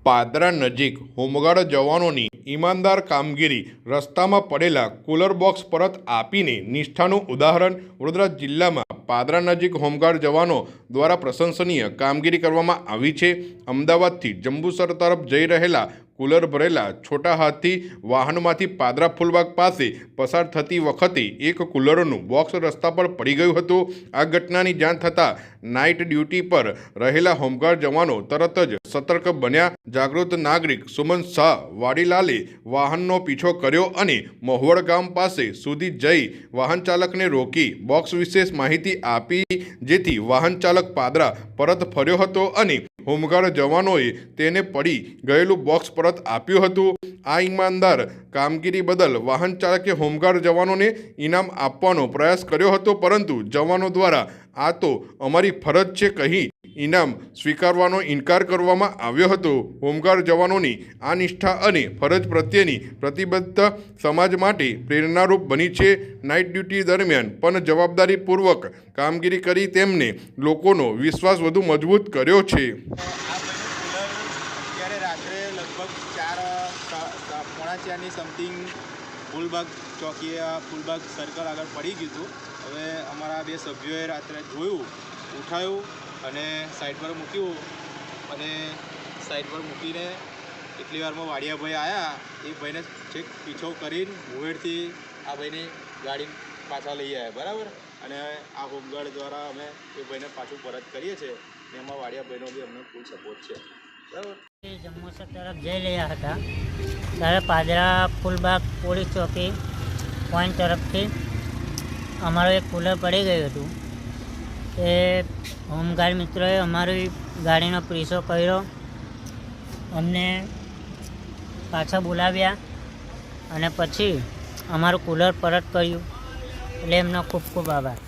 પાદરા નજીક હોમગાર્ડ જવાનોની ઈમાનદાર કામગીરી, રસ્તામાં પડેલા કુલર બોક્સ પરત આપીને નિષ્ઠાનું ઉદાહરણ. વડોદરા જિલ્લામાં પાદરા નજીક હોમગાર્ડ જવાનો દ્વારા પ્રશંસનીય કામગીરી કરવામાં આવી છે. અમદાવાદથી જંબુસર તરફ જઈ રહેલા કુલર ભરેલા છોટા હાથી વાહનમાંથી પાદરા ફૂલબાગ પાસે પસાર થતી વખતે એક કુલરનું બોક્સ રસ્તા પર પડી ગયું હતું. આ ઘટનાની જાણ થતાં નાઇટ ડ્યુટી પર રહેલા હોમગાર્ડ જવાનો તરત જ સતર્ક બન્યા. જાગૃત નાગરિક સુમન શાહ વાડીલાલે વાહનનો પીછો કર્યો અને મહુવડ ગામ પાસે સુધી જઈ વાહન ચાલકને રોકી બોક્સ વિશે માહિતી આપી, જેથી વાહન ચાલક પાદરા પરત ફર્યો હતો અને હોમગાર્ડ જવાનોએ તેને પડી ગયેલું બોક્સ પરત આપ્યું હતું. આ ઈમાનદાર કામગીરી બદલ વાહન ચાલકે હોમગાર્ડ જવાનોને ઇનામ આપવાનો પ્રયાસ કર્યો હતો, પરંતુ જવાનો દ્વારા આ તો અમારી ફરજ છે કહી ઇનામ સ્વીકારવાનો ઇનકાર કરવામાં આવ્યો હતો. હોમગાર્ડ જવાનોની આ નિષ્ઠા અને ફરજ પ્રત્યેની પ્રતિબદ્ધતા સમાજ માટે પ્રેરણારૂપ બની છે. નાઇટ ડ્યુટી દરમિયાન પણ જવાબદારીપૂર્વક કામગીરી કરી તેમને લોકોનો વિશ્વાસ વધુ મજબૂત કર્યો છે. અત્યારે રાત્રે લગભગ 4:45 સમથિંગ ફૂલબાગ ચોકીએ ફૂલબાગ સર્કલ આગળ પડી ગયું હતું. હવે અમારા બે સભ્યોએ રાત્રે જોયું, ઉઠાયું અને સાઈડ પર મૂક્યું, અને સાઈડ પર મૂકીને એટલી વારમાં વાડિયાભાઈ આવ્યા. એ ભાઈને છેક પીછો કરીને મુવેડથી આ ભાઈની ગાડી પાછા લઈ આવ્યા, બરાબર. અને આ હોમગાર્ડ દ્વારા અમે એ ભાઈને પાછું પરત કરીએ છીએ, ને એમાં વાડિયાભાઈનો બી અમને ફૂલ સપોર્ટ છે, બરાબર. જંબુસર તરફ જઈ રહ્યા હતા ત્યારે પાદરા ફૂલબાગ પોલીસ ચોકી પોઈન્ટ તરફથી અમારું એક કુલર પડી ગયું હતું. એ હોમગાર્ડ મિત્રોએ અમારી ગાડીનો પીછો કર્યો, અમને પાછા બોલાવ્યા અને પછી અમારું કુલર પરત કર્યું. એટલે એમનો ખૂબ ખૂબ આભાર.